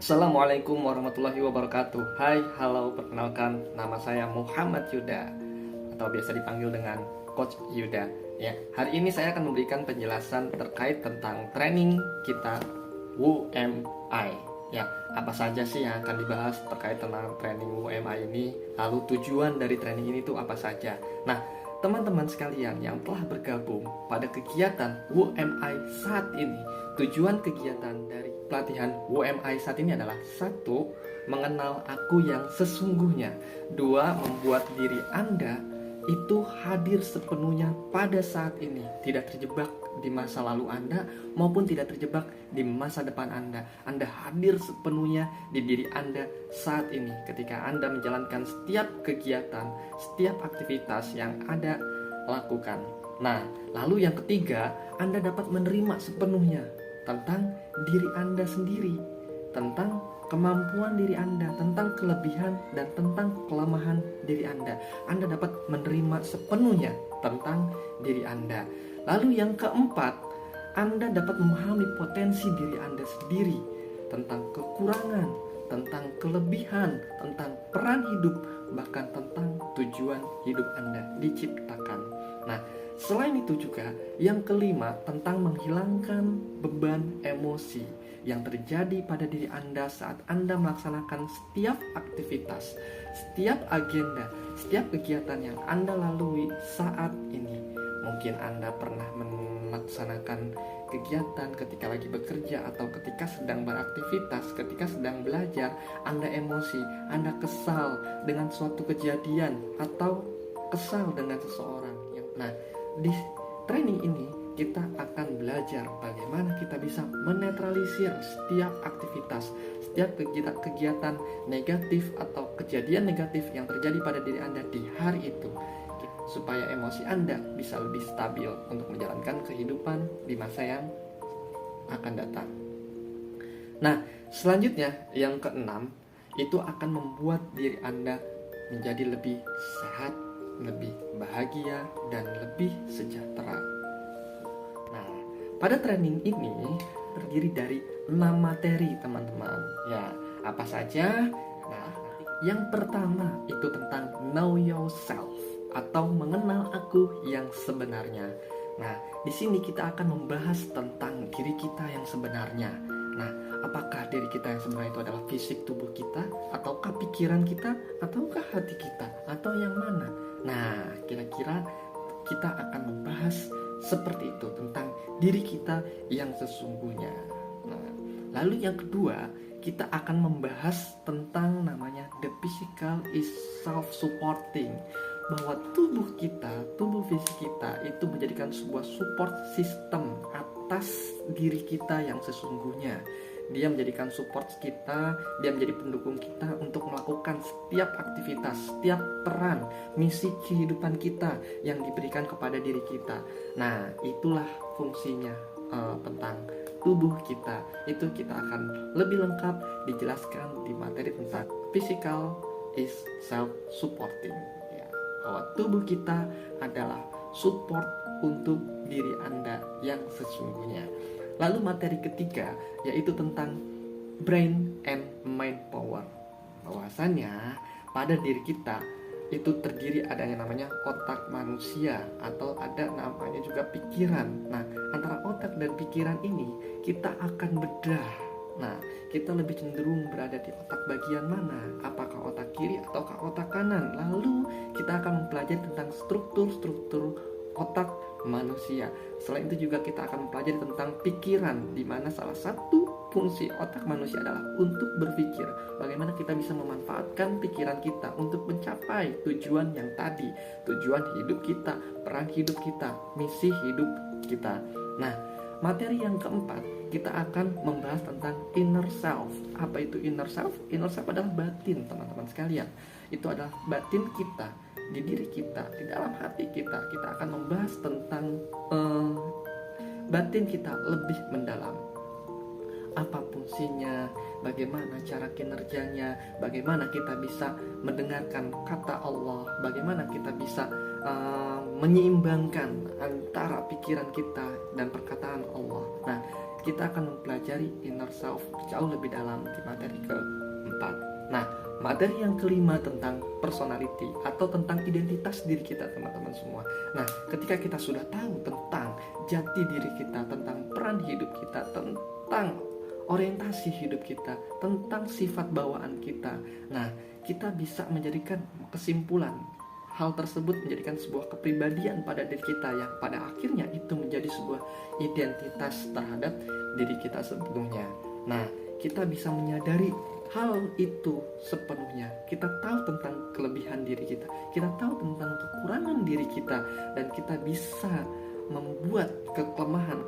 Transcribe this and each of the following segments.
Assalamualaikum warahmatullahi wabarakatuh. Hai, halo, perkenalkan nama saya Muhammad Yuda atau biasa dipanggil dengan Coach Yuda. Ya, hari ini saya akan memberikan penjelasan terkait tentang training kita WMI. Ya, apa saja sih yang akan dibahas terkait tentang training WMI ini? Lalu tujuan dari training ini tuh apa saja? Nah, teman-teman sekalian yang telah bergabung pada kegiatan WMI saat ini, tujuan kegiatan dari pelatihan WMI saat ini adalah: satu, mengenal aku yang sesungguhnya; dua, membuat diri Anda itu hadir sepenuhnya pada saat ini, tidak terjebak di masa lalu Anda maupun tidak terjebak di masa depan Anda. Anda hadir sepenuhnya di diri Anda saat ini ketika Anda menjalankan setiap kegiatan, setiap aktivitas yang Anda lakukan. Nah, lalu yang ketiga, Anda dapat menerima sepenuhnya tentang diri Anda sendiri, tentang kemampuan diri Anda, tentang kelebihan dan tentang kelemahan diri Anda. Anda dapat menerima sepenuhnya tentang diri Anda. Lalu yang keempat, Anda dapat memahami potensi diri Anda sendiri, tentang kekurangan, tentang kelebihan, tentang peran hidup, bahkan tentang tujuan hidup Anda diciptakan. Nah, selain itu juga yang kelima, tentang menghilangkan beban emosi yang terjadi pada diri Anda saat Anda melaksanakan setiap aktivitas, setiap agenda, setiap kegiatan yang Anda lalui saat ini. Mungkin Anda pernah melaksanakan kegiatan ketika lagi bekerja atau ketika sedang beraktivitas, ketika sedang belajar, Anda emosi, Anda kesal dengan suatu kejadian atau kesal dengan seseorang. Nah, di training ini kita akan belajar bagaimana kita bisa menetralisir setiap aktivitas, setiap kegiatan negatif atau kejadian negatif yang terjadi pada diri Anda di hari itu, supaya emosi Anda bisa lebih stabil untuk menjalankan kehidupan di masa yang akan datang. Nah, selanjutnya yang keenam, itu akan membuat diri Anda menjadi lebih sehat, lebih bahagia, dan lebih sejahtera. Nah, pada training ini terdiri dari 6 materi, teman-teman. Ya, apa saja? Nah, yang pertama itu tentang know yourself atau mengenal aku yang sebenarnya. Nah, di sini kita akan membahas tentang diri kita yang sebenarnya. Nah, apakah diri kita yang sebenarnya itu adalah fisik tubuh kita, ataukah pikiran kita, ataukah hati kita, atau yang mana? Nah, kira-kira kita akan membahas seperti itu tentang diri kita yang sesungguhnya. Nah, lalu yang kedua, kita akan membahas tentang namanya the physical is self-supporting, bahwa tubuh kita, tubuh fisik kita itu menjadikan sebuah support system atas diri kita yang sesungguhnya. Dia menjadikan support kita, dia menjadi pendukung kita untuk melakukan setiap aktivitas, setiap peran, misi kehidupan kita yang diberikan kepada diri kita. Nah, itulah fungsinya tentang tubuh kita. Itu kita akan lebih lengkap dijelaskan di materi tentang physical is self-supporting, ya, bahwa tubuh kita adalah support untuk diri Anda yang sesungguhnya. Lalu materi ketiga yaitu tentang brain and mind power. Bahwasannya pada diri kita itu terdiri ada yang namanya otak manusia atau ada namanya juga pikiran. Nah, antara otak dan pikiran ini kita akan bedah. Nah, kita lebih cenderung berada di otak bagian mana? Apakah otak kiri ataukah otak kanan? Lalu kita akan mempelajari tentang struktur-struktur otak manusia. Selain itu juga kita akan mempelajari tentang pikiran, di mana salah satu fungsi otak manusia adalah untuk berpikir. Bagaimana kita bisa memanfaatkan pikiran kita untuk mencapai tujuan yang tadi, tujuan hidup kita, peran hidup kita, misi hidup kita. Nah, materi yang keempat, kita akan membahas tentang inner self. Apa itu inner self? Inner self adalah batin, teman-teman sekalian. Itu adalah batin kita, di diri kita, di dalam hati kita. Kita akan membahas tentang batin kita lebih mendalam. Apa fungsinya, bagaimana cara kinerjanya, bagaimana kita bisa mendengarkan kata Allah, bagaimana kita bisa menyeimbangkan antara pikiran kita dan perkataan Allah. Nah, kita akan mempelajari inner self jauh lebih dalam di materi keempat. Nah, materi yang kelima tentang personality atau tentang identitas diri kita, teman-teman semua. Nah, ketika kita sudah tahu tentang jati diri kita, tentang peran hidup kita, tentang orientasi hidup kita, tentang sifat bawaan kita, nah, kita bisa menjadikan kesimpulan hal tersebut menjadikan sebuah kepribadian pada diri kita yang pada akhirnya itu menjadi sebuah identitas terhadap diri kita sebelumnya. Nah, kita bisa menyadari hal itu sepenuhnya. Kita tahu tentang kelebihan diri kita tahu tentang kekurangan diri kita, dan kita bisa membuat kelemahan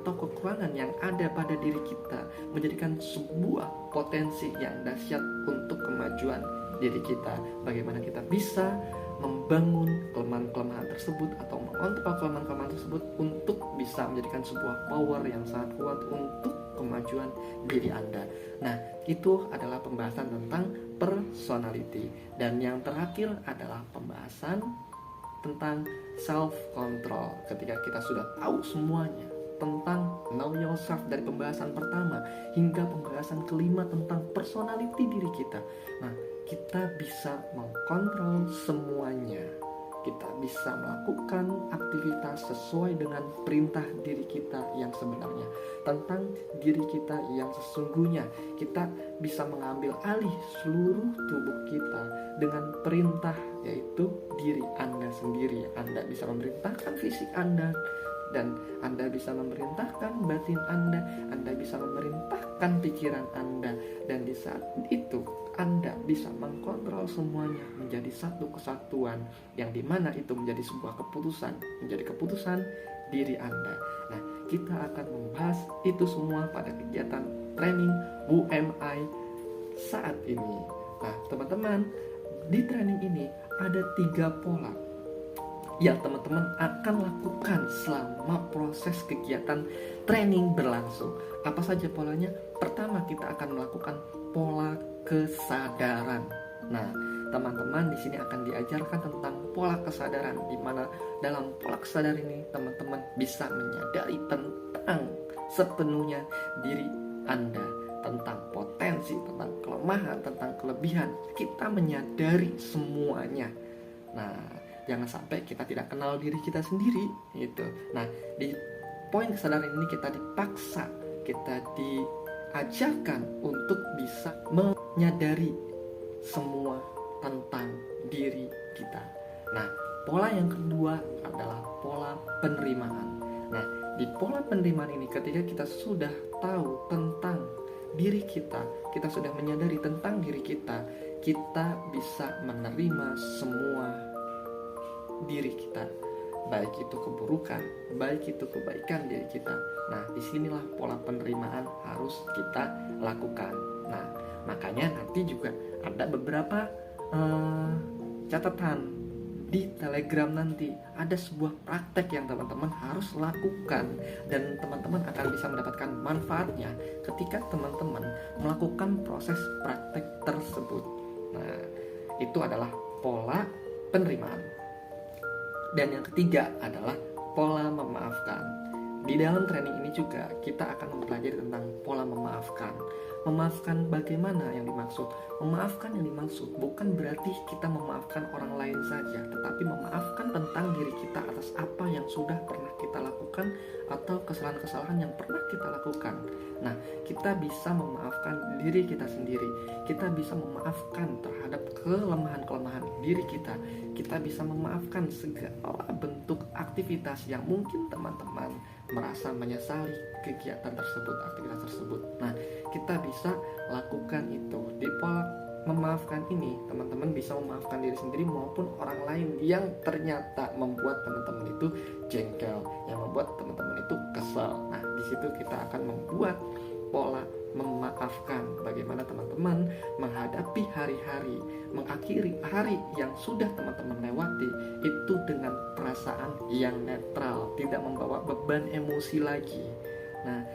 atau kekurangan yang ada pada diri kita menjadikan sebuah potensi yang dahsyat untuk kemajuan diri kita. Bagaimana kita bisa membangun kelemahan-kelemahan tersebut atau mengontrol kelemahan-kelemahan tersebut untuk bisa menjadikan sebuah power yang sangat kuat untuk kemajuan diri Anda. Nah, itu adalah pembahasan tentang personality. Dan yang terakhir adalah pembahasan tentang self-control. Ketika kita sudah tahu semuanya tentang know yourself dari pembahasan pertama hingga pembahasan kelima tentang personality diri kita, nah, kita bisa mengkontrol semuanya. Kita bisa melakukan aktivitas sesuai dengan perintah diri kita yang sebenarnya, tentang diri kita yang sesungguhnya. Kita bisa mengambil alih seluruh tubuh kita dengan perintah, yaitu diri Anda sendiri. Anda bisa memerintahkan fisik Anda, dan Anda bisa memerintahkan batin Anda bisa memerintahkan pikiran Anda, dan di saat itu Anda bisa mengkontrol semuanya menjadi satu kesatuan, yang dimana itu menjadi sebuah keputusan, menjadi keputusan diri Anda. Nah, kita akan membahas itu semua pada kegiatan training UMI saat ini. Nah, teman-teman, di training ini ada 3 pola yang teman-teman akan lakukan selama proses kegiatan training berlangsung. Apa saja polanya? Pertama, kita akan melakukan pola kesadaran. Nah, teman-teman di sini akan diajarkan tentang pola kesadaran, di mana dalam pola kesadaran ini teman-teman bisa menyadari tentang sepenuhnya diri Anda, tentang potensi, tentang kelemahan, tentang kelebihan. Kita menyadari semuanya. Nah, jangan sampai kita tidak kenal diri kita sendiri gitu. Nah, di poin kesadaran ini kita dipaksa, kita diajarkan untuk bisa menyadari semua tentang diri kita. Nah, pola yang kedua adalah pola penerimaan. Nah, di pola penerimaan ini ketika kita sudah tahu tentang diri kita sudah menyadari tentang diri kita bisa menerima semua diri kita, baik itu keburukan, baik itu kebaikan diri kita. Nah, disinilah pola penerimaan harus kita lakukan. Nah, makanya nanti juga ada beberapa catatan di Telegram. Nanti ada sebuah praktek yang teman-teman harus lakukan, dan teman-teman akan bisa mendapatkan manfaatnya ketika teman-teman melakukan proses praktek tersebut. Nah, itu adalah pola penerimaan. Dan yang ketiga adalah pola memaafkan. Di dalam training ini juga kita akan mempelajari tentang pola memaafkan. Memaafkan bagaimana yang dimaksud? Memaafkan yang dimaksud bukan berarti kita memaafkan orang lain saja, tetapi memaafkan tentang diri kita atas apa yang sudah pernah kita lakukan atau kesalahan-kesalahan yang pernah kita lakukan. Nah, kita bisa memaafkan diri kita sendiri. Kita bisa memaafkan terhadap kelemahan-kelemahan diri kita. Kita bisa memaafkan segala bentuk aktivitas yang mungkin teman-teman merasa menyesali kegiatan tersebut, aktivitas tersebut. Nah, kita bisa lakukan itu. Di pola memaafkan ini, teman-teman bisa memaafkan diri sendiri maupun orang lain yang ternyata membuat teman-teman itu jengkel, yang membuat teman-teman itu kesal. Nah, di situ kita akan membuat pola memaafkan. Bagaimana teman-teman menghadapi hari-hari, mengakhiri hari yang sudah teman-teman lewati itu dengan perasaan yang netral, tidak membawa beban emosi lagi. Nah,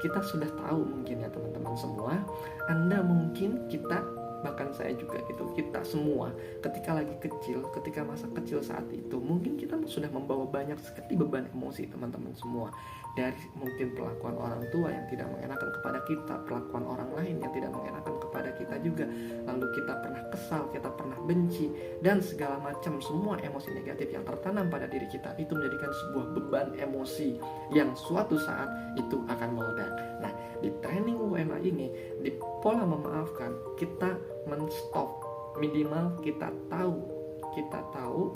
kita sudah tahu mungkin ya teman-teman semua, Anda mungkin kita bahkan saya juga gitu, kita semua ketika lagi kecil, ketika masa kecil saat itu, mungkin kita sudah membawa banyak sekali beban emosi teman-teman semua. Dari mungkin perlakuan orang tua yang tidak mengenakan kepada kita, perlakuan orang lain yang tidak mengenakan kepada kita juga, lalu kita pernah kesal, kita pernah benci, dan segala macam semua emosi negatif yang tertanam pada diri kita itu menjadikan sebuah beban emosi yang suatu saat itu akan meledak. Nah, di training UMA ini, di pola memaafkan, kita men-stop, minimal kita tahu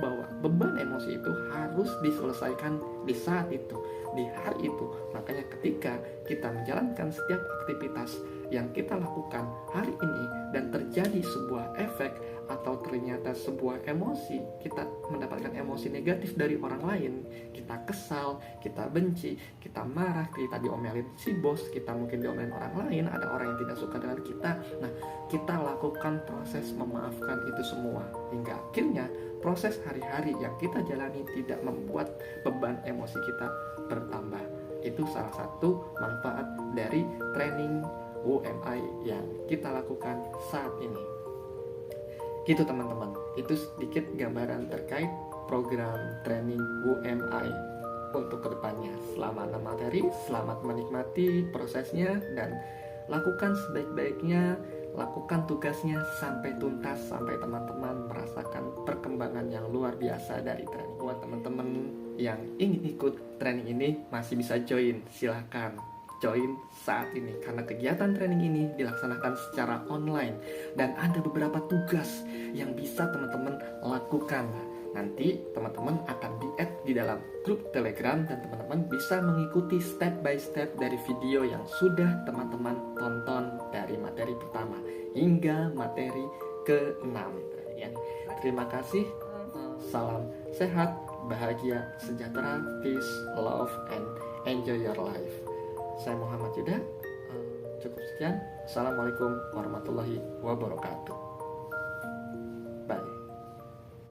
bahwa beban emosi itu harus diselesaikan di saat itu, di hari itu. Makanya ketika kita menjalankan setiap aktivitas yang kita lakukan hari ini dan terjadi sebuah efek atau ternyata sebuah emosi, kita mendapatkan emosi negatif dari orang lain, kita kesal, kita benci, kita marah, kita diomelin si bos, kita mungkin diomelin orang lain, ada orang yang tidak suka dengan kita. Nah, kita lakukan proses memaafkan itu semua hingga akhirnya proses hari-hari yang kita jalani tidak membuat beban emosi kita bertambah. Itu salah satu manfaat dari training UMI yang kita lakukan saat ini. Gitu teman-teman, itu sedikit gambaran terkait program training UMI untuk kedepannya. Selamat materi, selamat menikmati prosesnya, dan lakukan sebaik-baiknya, lakukan tugasnya sampai tuntas, sampai teman-teman merasakan perkembangan yang luar biasa dari training. Buat teman-teman yang ingin ikut training ini masih bisa join, silahkan join saat ini, karena kegiatan training ini dilaksanakan secara online dan ada beberapa tugas yang bisa teman-teman lakukan. Nanti teman-teman akan di-add di dalam grup Telegram dan teman-teman bisa mengikuti step by step dari video yang sudah teman-teman tonton dari materi pertama hingga materi ke-6 ya. Terima kasih. Salam sehat, bahagia, sejahtera, peace, love, and enjoy your life. Saya Muhammad Yuda. Cukup sekian. Assalamualaikum warahmatullahi wabarakatuh.